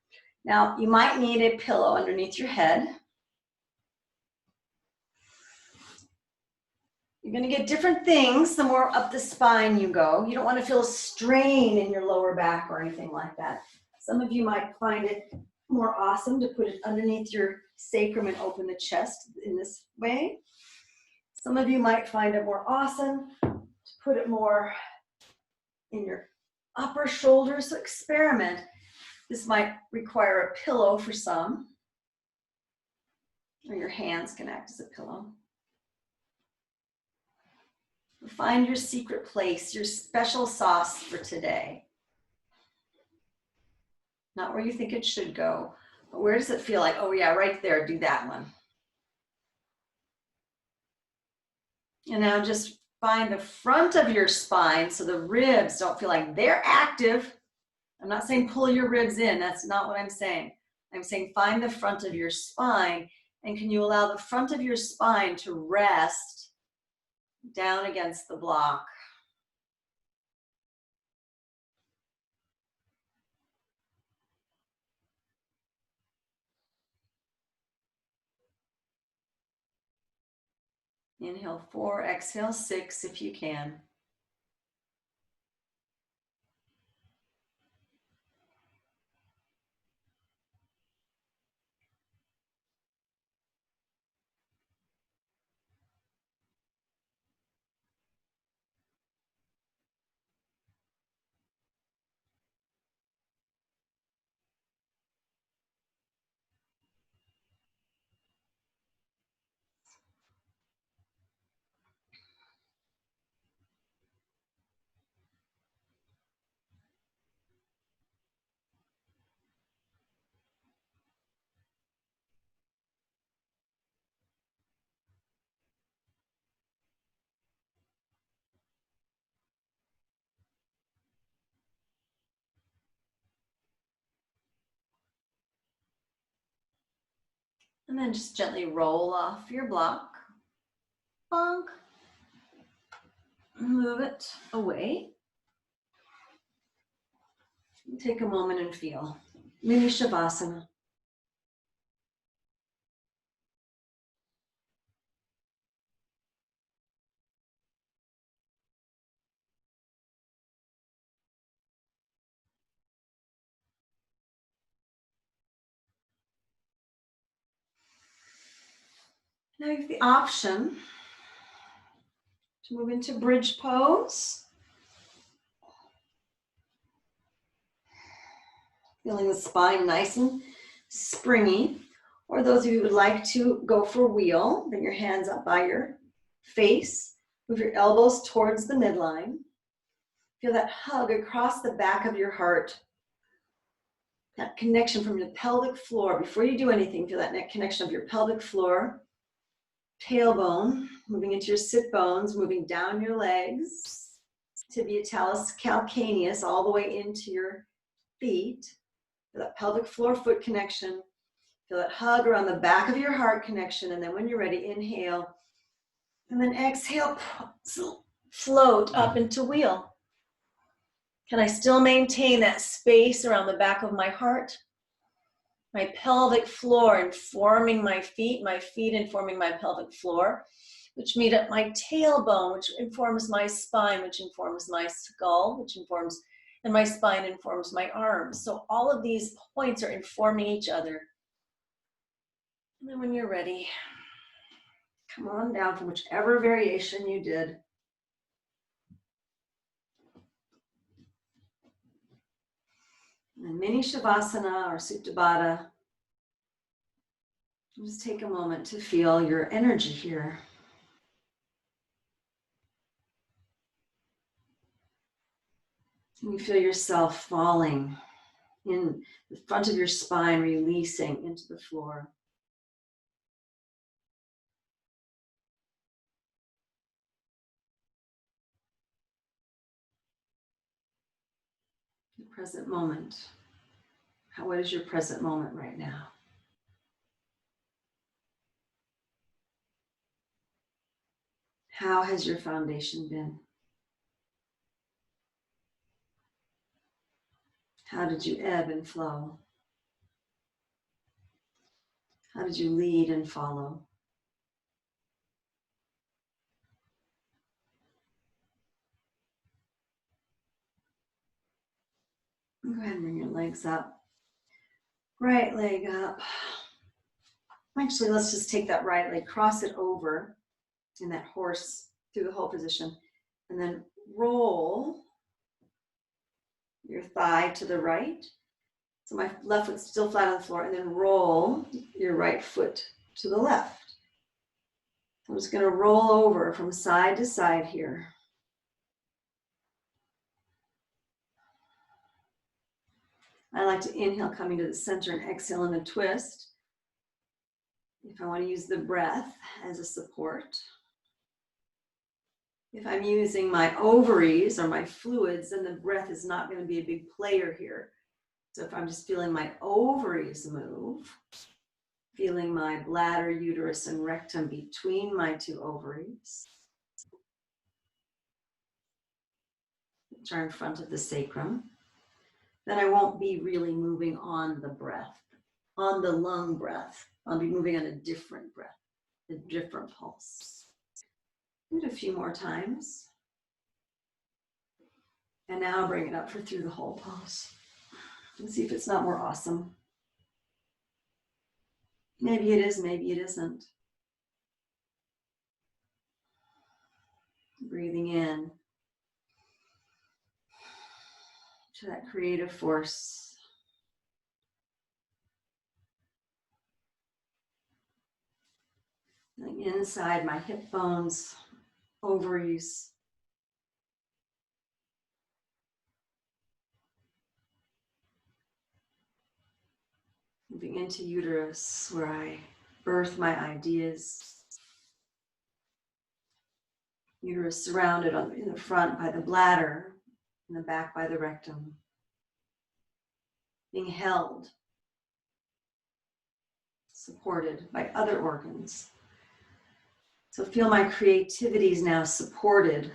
Speaker 1: Now, you might need a pillow underneath your head. You're going to get different things the more up the spine you go. You don't want to feel a strain in your lower back or anything like that. Some of you might find it more awesome to put it underneath your sacrum and open the chest in this way. Some of you might find it more awesome to put it more in your upper shoulder. So experiment. This might require a pillow for some, or your hands can act as a pillow. Find your secret place, your special sauce for today. Not where you think it should go, but where does it feel like, oh yeah, right there, do that one. And now just find the front of your spine so the ribs don't feel like they're active. I'm not saying pull your ribs in, that's not what I'm saying. I'm saying find the front of your spine, and can you allow the front of your spine to rest down against the block. Inhale 4, exhale 6 if you can. And then just gently roll off your block. Bonk. Move it away. Take a moment and feel. Mini Shavasana. Now you have the option to move into bridge pose. Feeling the spine nice and springy. Or those of you who would like to go for wheel, bring your hands up by your face. Move your elbows towards the midline. Feel that hug across the back of your heart. That connection from the pelvic floor. Before you do anything, feel that neck connection of your pelvic floor. Tailbone, moving into your sit bones, moving down your legs. Tibialis calcaneus, all the way into your feet. Feel that pelvic floor foot connection. Feel that hug around the back of your heart connection. And then when you're ready, inhale. And then exhale, float up into wheel. Can I still maintain that space around the back of my heart? My pelvic floor informing my feet informing my pelvic floor, which meet up my tailbone, which informs my spine, which informs my skull, and my spine informs my arms. So all of these points are informing each other. And then when you're ready, come on down from whichever variation you did. And mini shavasana or supta baddha. Just take a moment to feel your energy here. And you feel yourself falling in the front of your spine, releasing into the floor. The present moment. What is your present moment right now? How has your foundation been? How did you ebb and flow? How did you lead and follow? Go ahead and bring your legs up. Right leg up. Actually, let's just take that right leg, cross it over in that horse through the whole position, and then roll your thigh to the right. So my left foot's still flat on the floor, and then roll your right foot to the left. I'm just going to roll over from side to side here. I like to inhale coming to the center and exhale in a twist. If I want to use the breath as a support. If I'm using my ovaries or my fluids, then the breath is not going to be a big player here. So if I'm just feeling my ovaries move, feeling my bladder, uterus, and rectum between my two ovaries, which are in front of the sacrum, then I won't be really moving on the breath, on the lung breath. I'll be moving on a different breath, a different pulse. Do it a few more times. And now bring it up for through the whole pulse. And see if it's not more awesome. Maybe it is, maybe it isn't. Breathing in to that creative force. Feeling inside my hip bones, ovaries. Moving into uterus, where I birth my ideas. Uterus surrounded in the front by the bladder, in the back by the rectum. Being held, supported by other organs. So feel my creativity is now supported.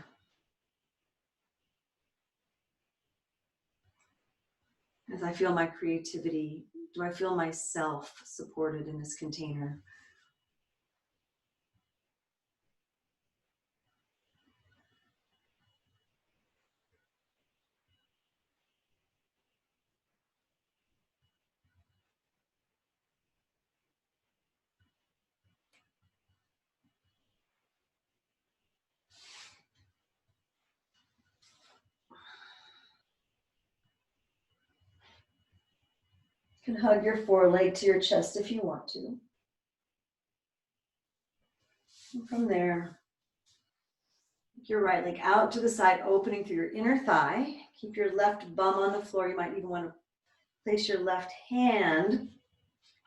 Speaker 1: As I feel my creativity, do I feel myself supported in this container? You can hug your foreleg to your chest if you want to. And from there, your right leg out to the side, opening through your inner thigh. Keep your left bum on the floor. You might even want to place your left hand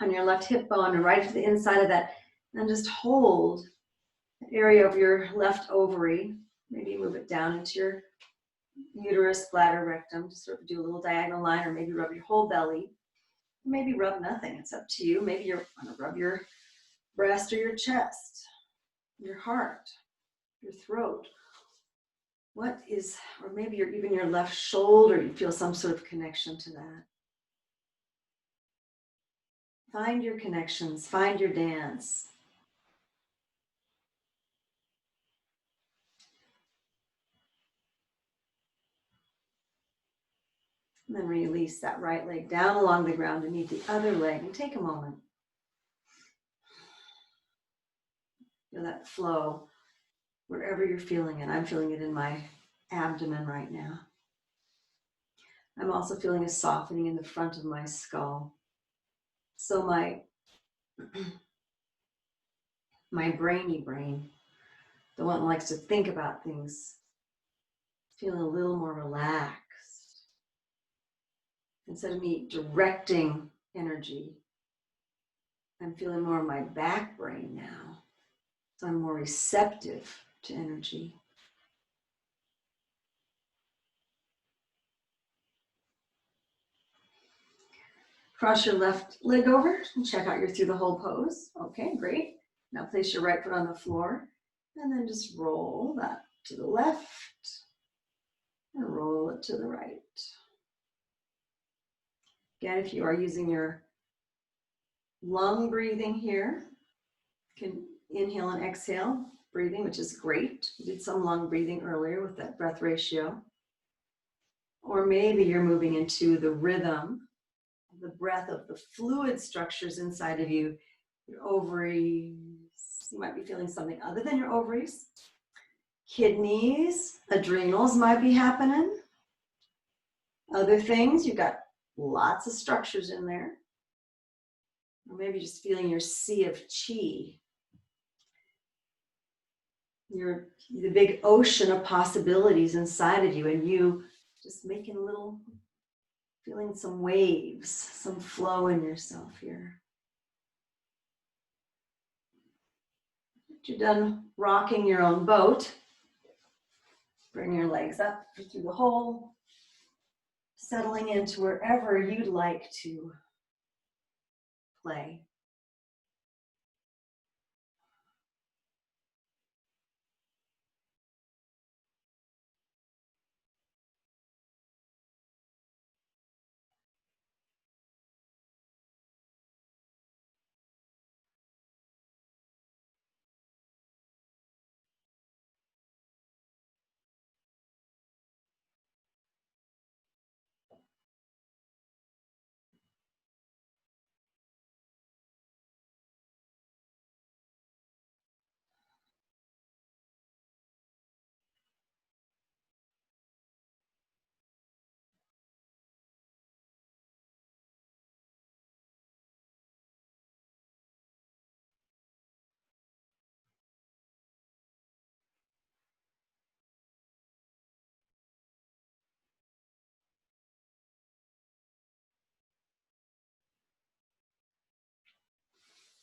Speaker 1: on your left hip bone and right to the inside of that. And just hold the area of your left ovary. Maybe move it down into your uterus, bladder, rectum. Just sort of do a little diagonal line, or maybe rub your whole belly. Maybe rub nothing. It's up to you. Maybe you're going to rub your breast or your chest, your heart, your throat. What is, or maybe even your left shoulder, you feel some sort of connection to that. Find your connections, find your dance. And then release that right leg down along the ground and meet the other leg, and take a moment. Feel that flow wherever you're feeling it. I'm feeling it in my abdomen right now. I'm also feeling a softening in the front of my skull. So my brainy brain, the one that likes to think about things, feeling a little more relaxed. Instead of me directing energy, I'm feeling more of my back brain now. So I'm more receptive to energy. Cross your left leg over and check out your through the hole pose. Okay, great. Now place your right foot on the floor and then just roll that to the left and roll it to the right. Again, if you are using your lung breathing here, you can inhale and exhale breathing, which is great. We did some lung breathing earlier with that breath ratio. Or maybe you're moving into the rhythm, the breath of the fluid structures inside of you, your ovaries. You might be feeling something other than your ovaries. Kidneys, adrenals might be happening. Other things, you've got lots of structures in there. Or maybe just feeling your sea of chi. The big ocean of possibilities inside of you, and you just making a little, feeling some waves, some flow in yourself here. After you're done rocking your own boat, bring your legs up through the hole, settling into wherever you'd like to play.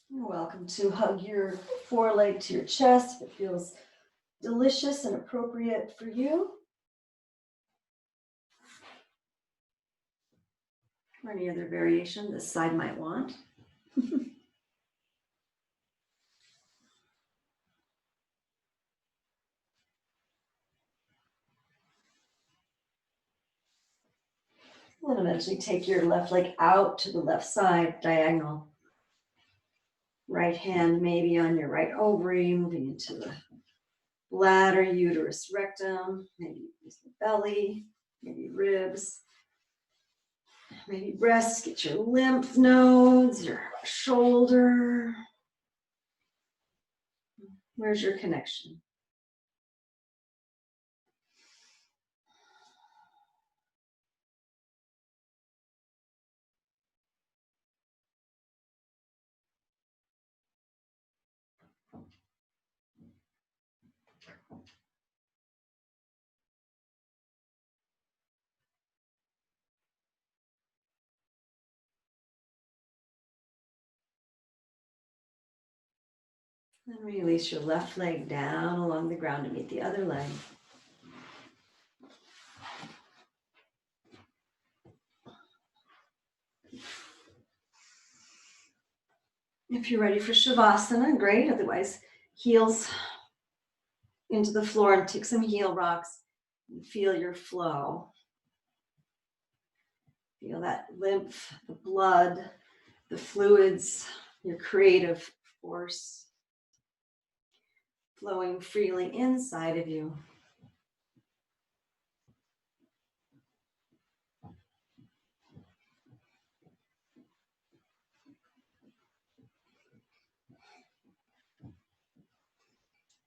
Speaker 1: You're welcome to hug your foreleg to your chest if it feels delicious and appropriate for you. Or any other variation this side might want. And then eventually take your left leg out to the left side, diagonal. Right hand maybe on your right ovary, moving into the bladder, uterus, rectum, maybe the belly, maybe ribs, maybe breasts. Get your lymph nodes, your shoulder. Where's your connection? Then release your left leg down along the ground to meet the other leg. If you're ready for Shavasana, great. Otherwise, heels into the floor and take some heel rocks and feel your flow. Feel that lymph, the blood, the fluids, your creative force flowing freely inside of you.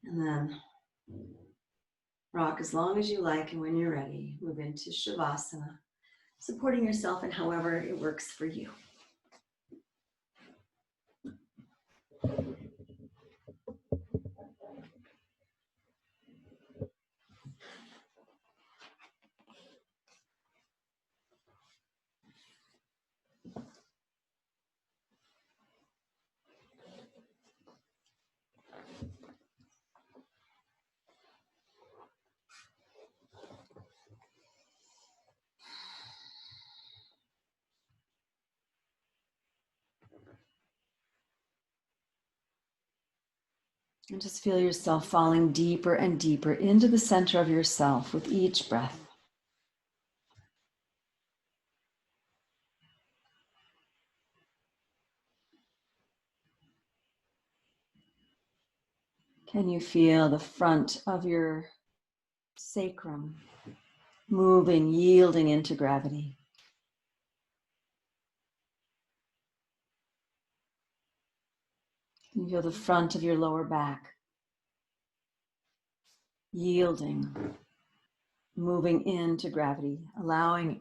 Speaker 1: And then rock as long as you like, and when you're ready, move into Shavasana, supporting yourself in however it works for you. And just feel yourself falling deeper and deeper into the center of yourself with each breath. Can you feel the front of your sacrum moving, yielding into gravity? Can you feel the front of your lower back yielding, moving into gravity, allowing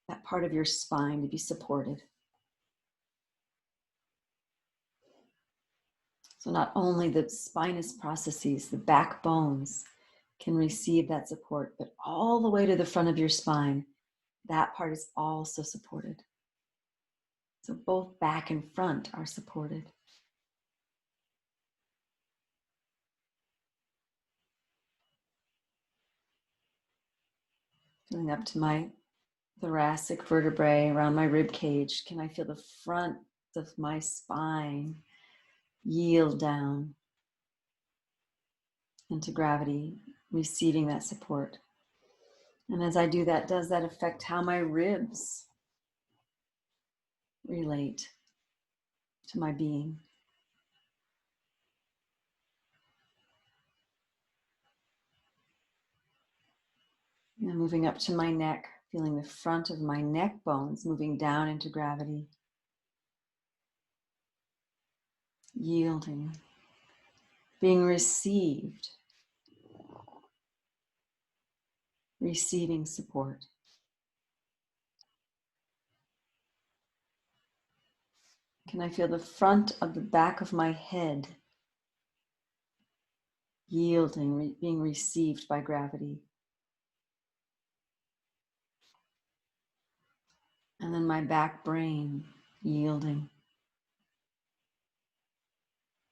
Speaker 1: that part of your spine to be supported? So not only the spinous processes, the backbones can receive that support, but all the way to the front of your spine, that part is also supported. So both back and front are supported. Feeling up to my thoracic vertebrae around my rib cage. Can I feel the front of my spine yield down into gravity, receiving that support? And as I do that, does that affect how my ribs relate to my being? And moving up to my neck, feeling the front of my neck bones moving down into gravity, yielding, being received, receiving support. Can I feel the front of the back of my head yielding, being received by gravity? And then my back brain yielding.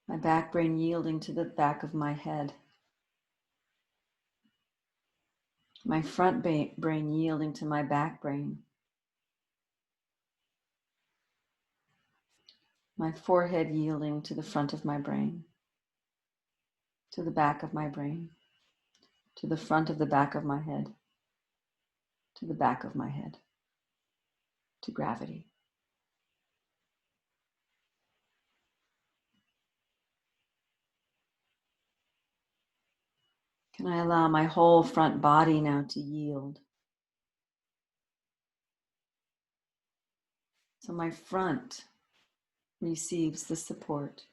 Speaker 1: My back brain yielding to the back of my head. My front brain yielding to my back brain. My forehead yielding to the front of my brain, to the back of my brain, to the front of the back of my head, to the back of my head, to gravity. Can I allow my whole front body now to yield? So my front receives the support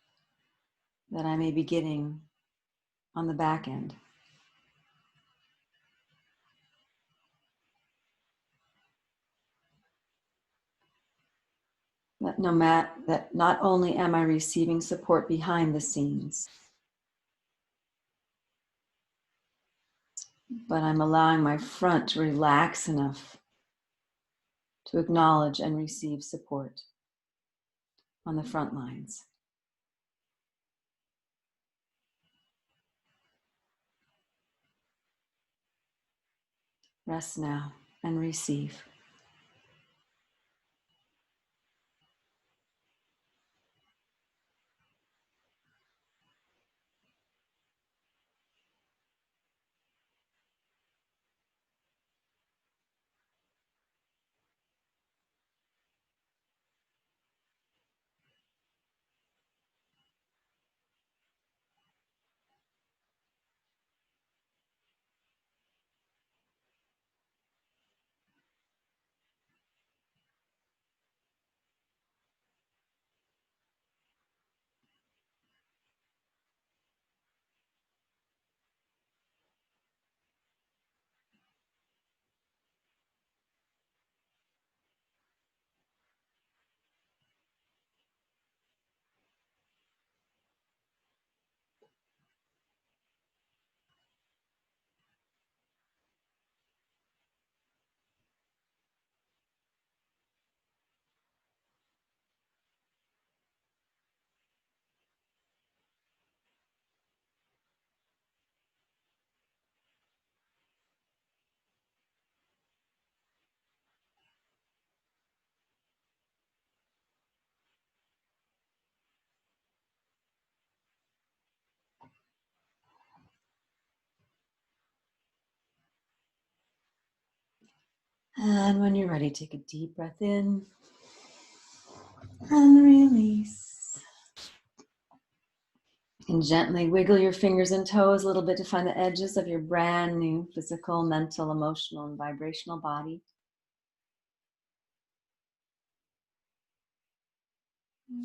Speaker 1: that I may be getting on the back end. That not only am I receiving support behind the scenes, but I'm allowing my front to relax enough to acknowledge and receive support on the front lines. Rest now and receive. And when you're ready, take a deep breath in and release. And gently wiggle your fingers and toes a little bit to find the edges of your brand new physical, mental, emotional, and vibrational body.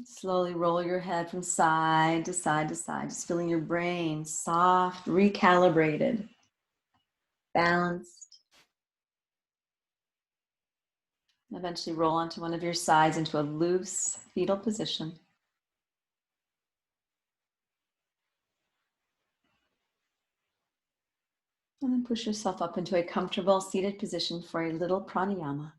Speaker 1: Slowly roll your head from side to side to side, just feeling your brain soft, recalibrated, balanced. Eventually roll onto one of your sides into a loose fetal position. And then push yourself up into a comfortable seated position for a little pranayama.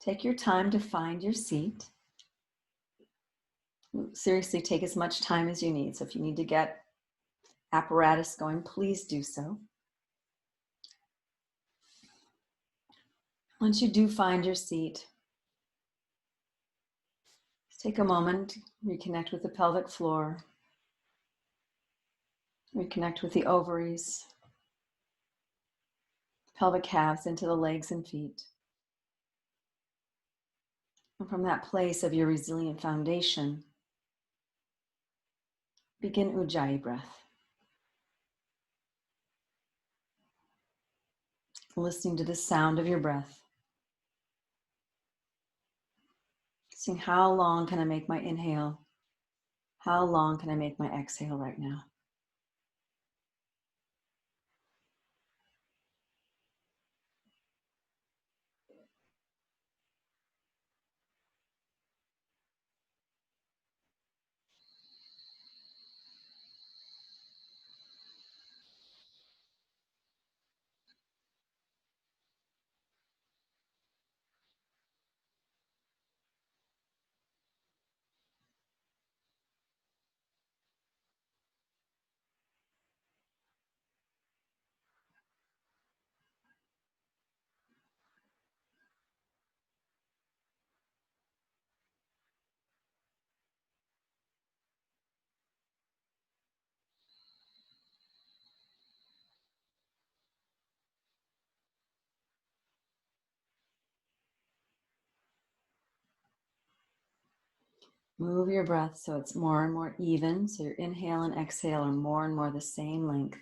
Speaker 1: Take your time to find your seat. Seriously, take as much time as you need. So if you need to get apparatus going, please do so. Once you do find your seat, take a moment, reconnect with the pelvic floor, reconnect with the ovaries, pelvic calves into the legs and feet. And from that place of your resilient foundation, begin Ujjayi breath. Listening to the sound of your breath. Seeing how long can I make my inhale? How long can I make my exhale right now? Move your breath so it's more and more even, so your inhale and exhale are more and more the same length.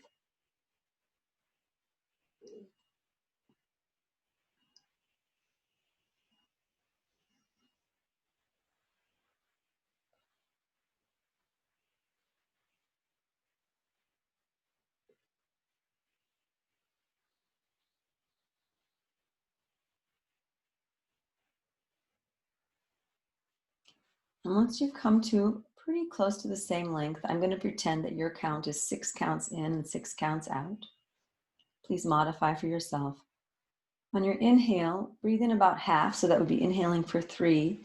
Speaker 1: And once you've come to pretty close to the same length, I'm going to pretend that your count is 6 counts in and 6 counts out. Please modify for yourself. On your inhale, breathe in about half, so that would be inhaling for 3,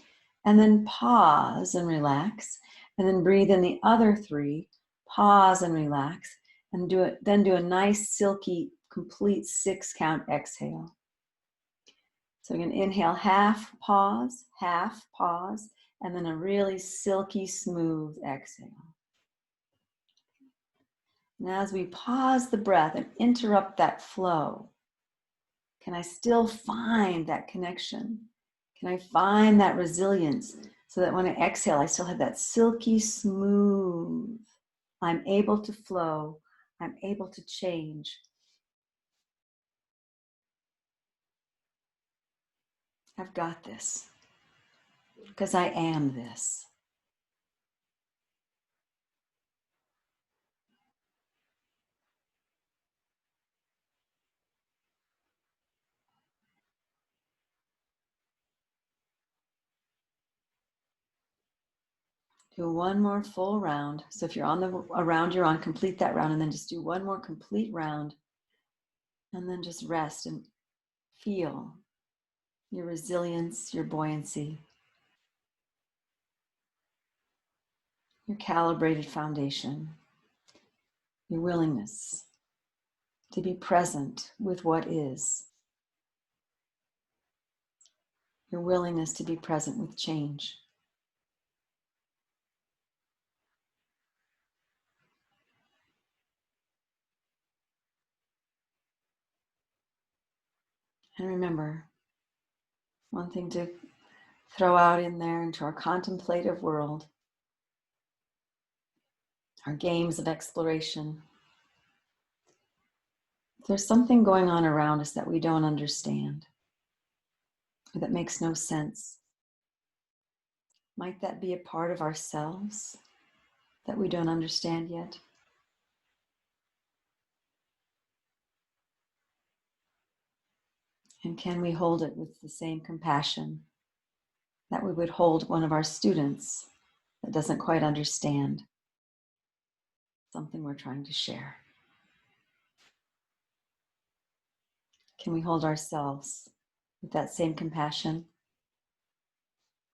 Speaker 1: and then pause and relax. And then breathe in the other 3. Pause and relax. And then do a nice, silky, complete 6 count exhale. So you're going to inhale, half, pause, and then a really silky, smooth exhale. And as we pause the breath and interrupt that flow, can I still find that connection? Can I find that resilience so that when I exhale, I still have that silky smooth? I'm able to flow. I'm able to change. I've got this because I am this. Do one more full round. So if you're on a round you're on, complete that round and then just do one more complete round. And then just rest and feel your resilience, your buoyancy, your calibrated foundation, your willingness to be present with what is, your willingness to be present with change. And remember, one thing to throw out in there into our contemplative world, our games of exploration. If there's something going on around us that we don't understand, or that makes no sense, might that be a part of ourselves that we don't understand yet? And can we hold it with the same compassion that we would hold one of our students that doesn't quite understand something we're trying to share? Can we hold ourselves with that same compassion?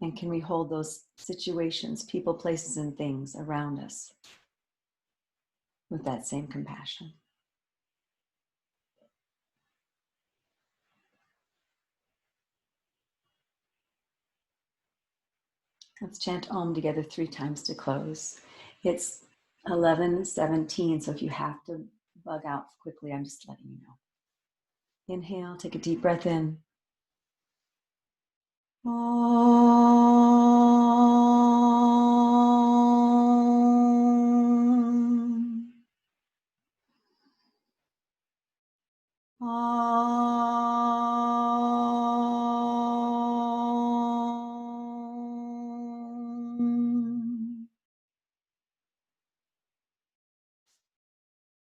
Speaker 1: And can we hold those situations, people, places, and things around us with that same compassion? Let's chant Om together 3 times to close. It's 11:17, so if you have to bug out quickly, I'm just letting you know. Inhale, take a deep breath in. Om. Om.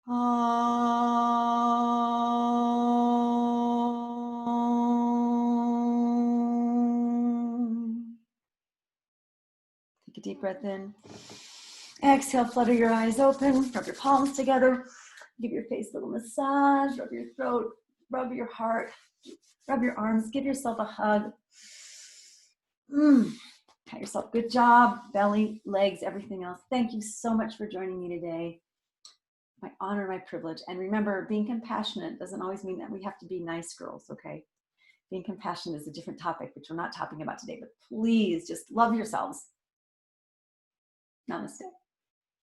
Speaker 1: Om. Take a deep breath in. Exhale, flutter your eyes open, rub your palms together, give your face a little massage, rub your throat, rub your heart, rub your arms, give yourself a hug. Pat yourself, good job, belly, legs, everything else. Thank you so much for joining me today. My honor, my privilege. And remember, being compassionate doesn't always mean that we have to be nice girls, okay? Being compassionate is a different topic, which we're not talking about today, but please just love yourselves. Namaste.